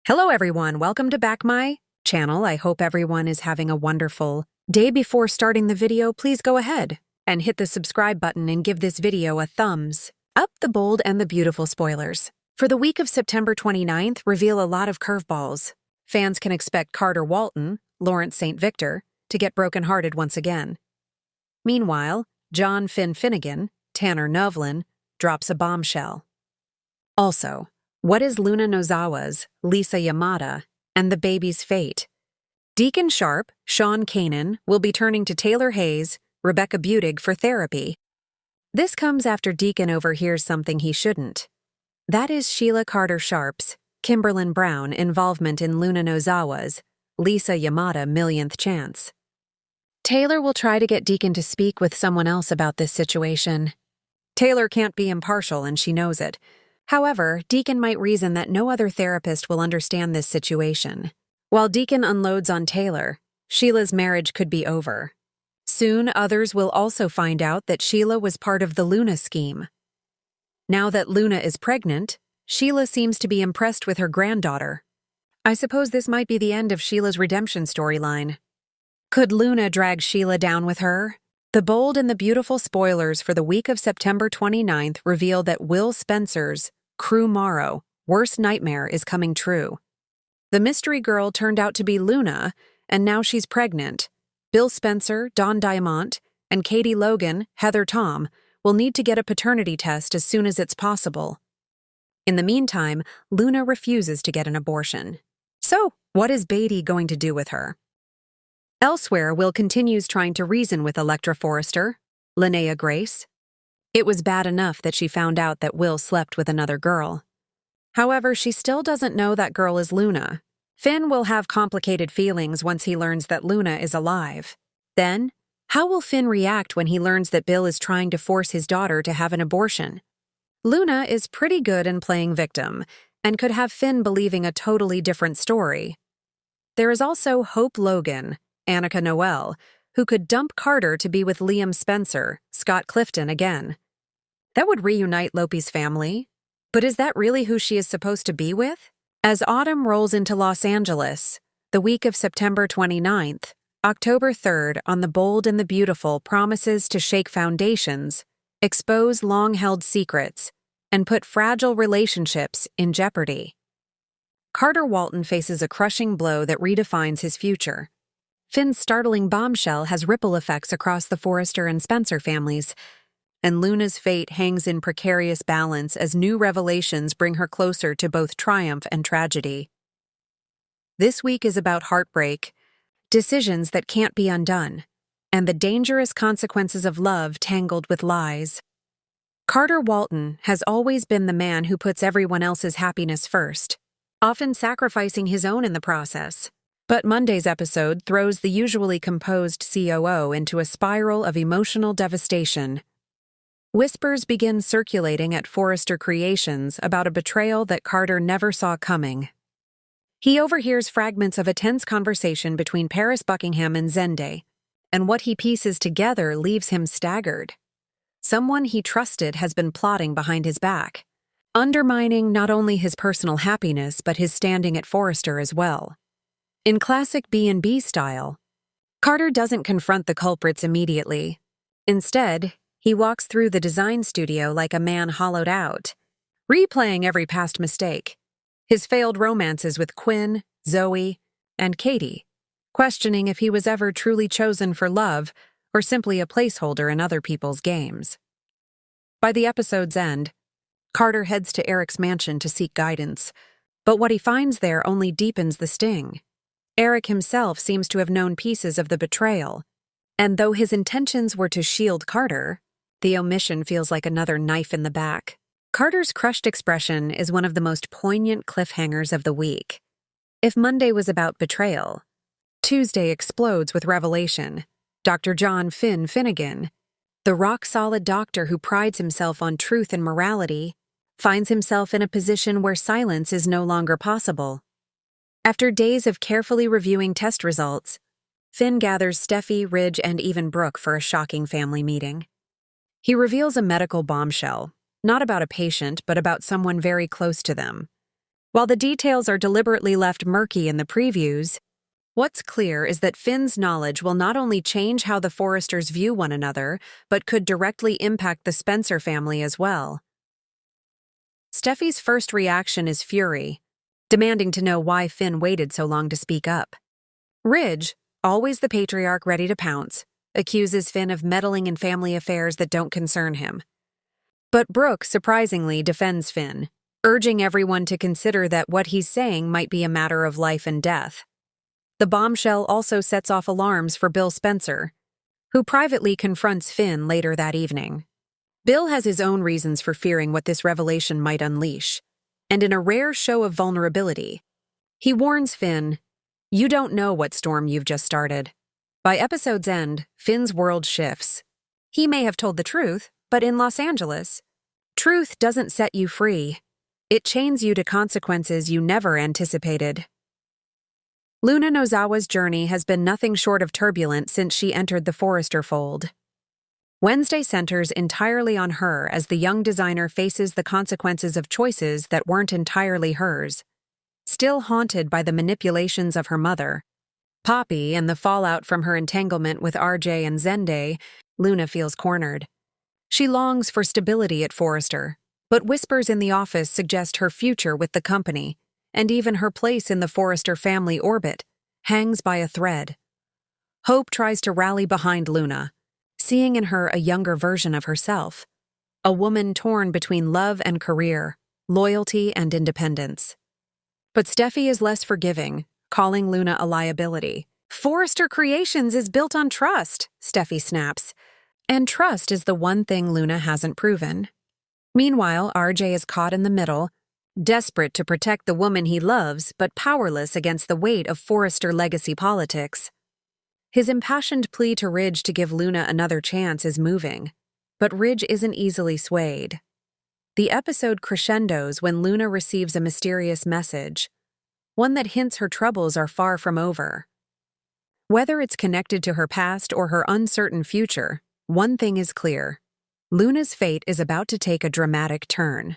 Hello everyone, welcome to back my channel. I hope everyone is having a wonderful day. Before starting the video, please go ahead and hit the subscribe button and give this video a thumbs up. The bold and the beautiful spoilers for the week of September 29th reveal a lot of curveballs. Fans can expect Carter Walton, Lawrence St. Victor, to get brokenhearted once again. Meanwhile, John Finn Finnegan, Tanner Novlin, drops a bombshell. Also, what is Luna Nozawa's, Lisa Yamada, and the baby's fate? Deacon Sharp, Sean Kanan, will be turning to Taylor Hayes, Rebecca Budig for therapy. This comes after Deacon overhears something he shouldn't. That is Sheila Carter Sharp's, Kimberlyn Brown, involvement in Luna Nozawa's, Lisa Yamada millionth chance. Taylor will try to get Deacon to speak with someone else about this situation. Taylor can't be impartial and she knows it. However, Deacon might reason that no other therapist will understand this situation. While Deacon unloads on Taylor, Sheila's marriage could be over. Soon, others will also find out that Sheila was part of the Luna scheme. Now that Luna is pregnant, Sheila seems to be impressed with her granddaughter. I suppose this might be the end of Sheila's redemption storyline. Could Luna drag Sheila down with her? The bold and the beautiful spoilers for the week of September 29th reveal that Will Spencer's Crew Morrow, worst nightmare is coming true. The mystery girl turned out to be Luna, and now she's pregnant. Bill Spencer, Don Diamont, and Katie Logan, Heather Tom, will need to get a paternity test as soon as it's possible. In the meantime, Luna refuses to get an abortion. So, what is Beatty going to do with her? Elsewhere, Will continues trying to reason with Electra Forrester, Linnea Grace. It was bad enough that she found out that Will slept with another girl. However, she still doesn't know that girl is Luna. Finn will have complicated feelings once he learns that Luna is alive. Then, how will Finn react when he learns that Bill is trying to force his daughter to have an abortion? Luna is pretty good in playing victim, and could have Finn believing a totally different story. There is also Hope Logan, Annika Noel, who could dump Carter to be with Liam Spencer, Scott Clifton again. That would reunite Lopi's family. But is that really who she is supposed to be with? As autumn rolls into Los Angeles, the week of September 29th, October 3rd on The Bold and the Beautiful promises to shake foundations, expose long-held secrets, and put fragile relationships in jeopardy. Carter Walton faces a crushing blow that redefines his future. Finn's startling bombshell has ripple effects across the Forrester and Spencer families, and Luna's fate hangs in precarious balance as new revelations bring her closer to both triumph and tragedy. This week is about heartbreak, decisions that can't be undone, and the dangerous consequences of love tangled with lies. Carter Walton has always been the man who puts everyone else's happiness first, often sacrificing his own in the process. But Monday's episode throws the usually composed COO into a spiral of emotional devastation. Whispers begin circulating at Forrester Creations about a betrayal that Carter never saw coming. He overhears fragments of a tense conversation between Paris Buckingham and Zende, and what he pieces together leaves him staggered. Someone he trusted has been plotting behind his back, undermining not only his personal happiness but his standing at Forrester as well. In classic B&B style, Carter doesn't confront the culprits immediately. Instead, he walks through the design studio like a man hollowed out, replaying every past mistake, his failed romances with Quinn, Zoe, and Katie, questioning if he was ever truly chosen for love or simply a placeholder in other people's games. By the episode's end, Carter heads to Eric's mansion to seek guidance, but what he finds there only deepens the sting. Eric himself seems to have known pieces of the betrayal, and though his intentions were to shield Carter, the omission feels like another knife in the back. Carter's crushed expression is one of the most poignant cliffhangers of the week. If Monday was about betrayal, Tuesday explodes with revelation. Dr. John Finn Finnegan, the rock-solid doctor who prides himself on truth and morality, finds himself in a position where silence is no longer possible. After days of carefully reviewing test results, Finn gathers Steffi, Ridge, and even Brooke for a shocking family meeting. He reveals a medical bombshell, not about a patient, but about someone very close to them. While the details are deliberately left murky in the previews, what's clear is that Finn's knowledge will not only change how the Forresters view one another, but could directly impact the Spencer family as well. Steffi's first reaction is fury, demanding to know why Finn waited so long to speak up. Ridge, always the patriarch ready to pounce, accuses Finn of meddling in family affairs that don't concern him. But Brooke surprisingly defends Finn, urging everyone to consider that what he's saying might be a matter of life and death. The bombshell also sets off alarms for Bill Spencer, who privately confronts Finn later that evening. Bill has his own reasons for fearing what this revelation might unleash, and in a rare show of vulnerability, he warns Finn, "You don't know what storm you've just started." By episode's end, Finn's world shifts. He may have told the truth, but in Los Angeles, truth doesn't set you free. It chains you to consequences you never anticipated. Luna Nozawa's journey has been nothing short of turbulent since she entered the Forrester fold. Wednesday centers entirely on her as the young designer faces the consequences of choices that weren't entirely hers. Still haunted by the manipulations of her mother, Poppy, and the fallout from her entanglement with RJ and Zende, Luna feels cornered. She longs for stability at Forrester, but whispers in the office suggest her future with the company, and even her place in the Forrester family orbit, hangs by a thread. Hope tries to rally behind Luna, seeing in her a younger version of herself, a woman torn between love and career, loyalty and independence. But Steffi is less forgiving, calling Luna a liability. "Forrester Creations is built on trust," Steffi snaps, and trust is the one thing Luna hasn't proven. Meanwhile, RJ is caught in the middle, desperate to protect the woman he loves, but powerless against the weight of Forrester legacy politics. His impassioned plea to Ridge to give Luna another chance is moving, but Ridge isn't easily swayed. The episode crescendos when Luna receives a mysterious message, one that hints her troubles are far from over. Whether it's connected to her past or her uncertain future, one thing is clear: Luna's fate is about to take a dramatic turn.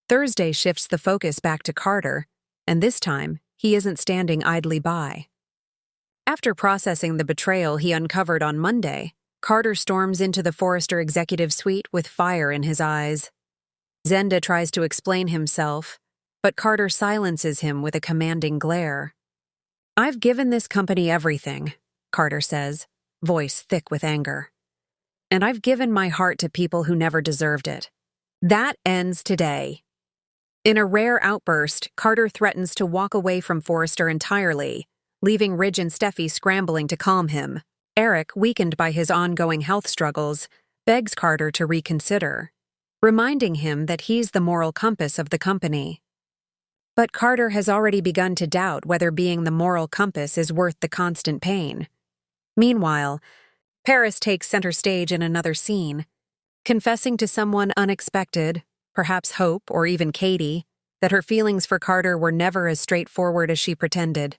Thursday shifts the focus back to Carter, and this time, he isn't standing idly by. After processing the betrayal he uncovered on Monday, Carter storms into the Forrester executive suite with fire in his eyes. Zenda tries to explain himself, but Carter silences him with a commanding glare. "I've given this company everything," Carter says, voice thick with anger. "And I've given my heart to people who never deserved it. That ends today." In a rare outburst, Carter threatens to walk away from Forrester entirely, leaving Ridge and Steffi scrambling to calm him. Eric, weakened by his ongoing health struggles, begs Carter to reconsider, reminding him that he's the moral compass of the company. But Carter has already begun to doubt whether being the moral compass is worth the constant pain. Meanwhile, Paris takes center stage in another scene, confessing to someone unexpected, perhaps Hope or even Katie, that her feelings for Carter were never as straightforward as she pretended.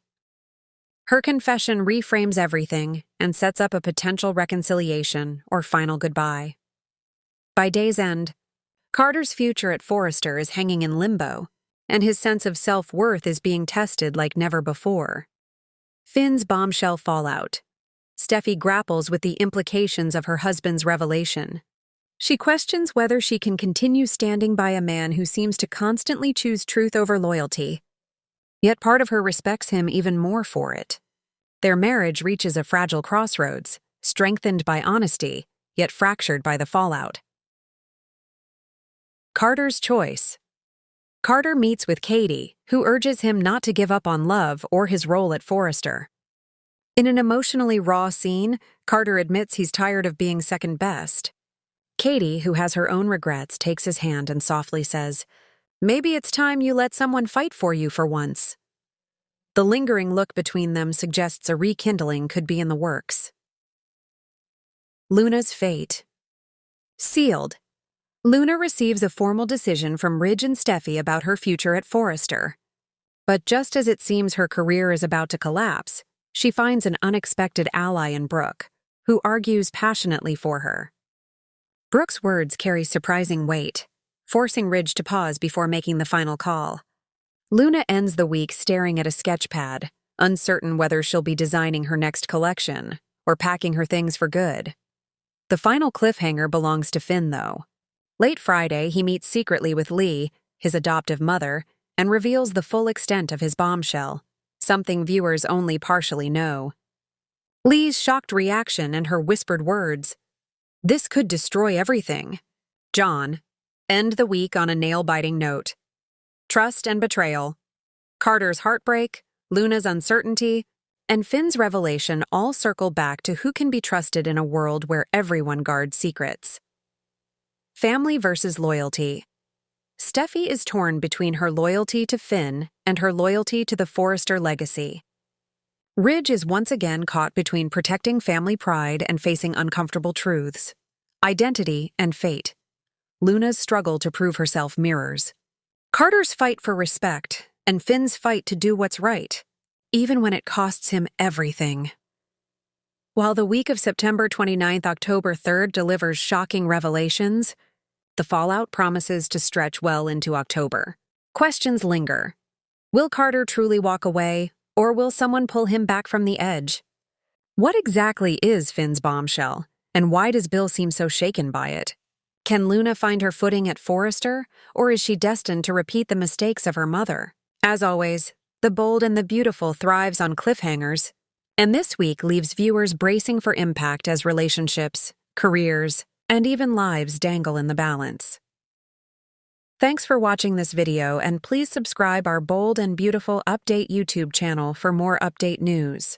Her confession reframes everything and sets up a potential reconciliation or final goodbye. By day's end, Carter's future at Forrester is hanging in limbo, and his sense of self-worth is being tested like never before. Finn's bombshell fallout. Steffi grapples with the implications of her husband's revelation. She questions whether she can continue standing by a man who seems to constantly choose truth over loyalty. Yet part of her respects him even more for it. Their marriage reaches a fragile crossroads, strengthened by honesty, yet fractured by the fallout. Carter's choice. Carter meets with Katie, who urges him not to give up on love or his role at Forrester. In an emotionally raw scene, Carter admits he's tired of being second best. Katie, who has her own regrets, takes his hand and softly says, "Maybe it's time you let someone fight for you for once." The lingering look between them suggests a rekindling could be in the works. Luna's fate. Sealed. Luna receives a formal decision from Ridge and Steffi about her future at Forrester. But just as it seems her career is about to collapse, she finds an unexpected ally in Brooke, who argues passionately for her. Brooke's words carry surprising weight, forcing Ridge to pause before making the final call. Luna ends the week staring at a sketch pad, uncertain whether she'll be designing her next collection or packing her things for good. The final cliffhanger belongs to Finn, though. Late Friday, he meets secretly with Lee, his adoptive mother, and reveals the full extent of his bombshell, something viewers only partially know. Lee's shocked reaction and her whispered words, "This could destroy everything," John, end the week on a nail-biting note. Trust and betrayal, Carter's heartbreak, Luna's uncertainty, and Finn's revelation all circle back to who can be trusted in a world where everyone guards secrets. Family versus loyalty. Steffi is torn between her loyalty to Finn and her loyalty to the Forrester legacy. Ridge is once again caught between protecting family pride and facing uncomfortable truths, identity and fate. Luna's struggle to prove herself mirrors Carter's fight for respect and Finn's fight to do what's right, even when it costs him everything. While the week of September 29th, October 3rd delivers shocking revelations, the fallout promises to stretch well into October. Questions linger. Will Carter truly walk away, or will someone pull him back from the edge? What exactly is Finn's bombshell, and why does Bill seem so shaken by it? Can Luna find her footing at Forrester, or is she destined to repeat the mistakes of her mother? As always, the bold and the beautiful thrives on cliffhangers, and this week leaves viewers bracing for impact as relationships, careers, and even lives dangle in the balance. Thanks for watching this video, and please subscribe our Bold and Beautiful Update YouTube channel for more update news.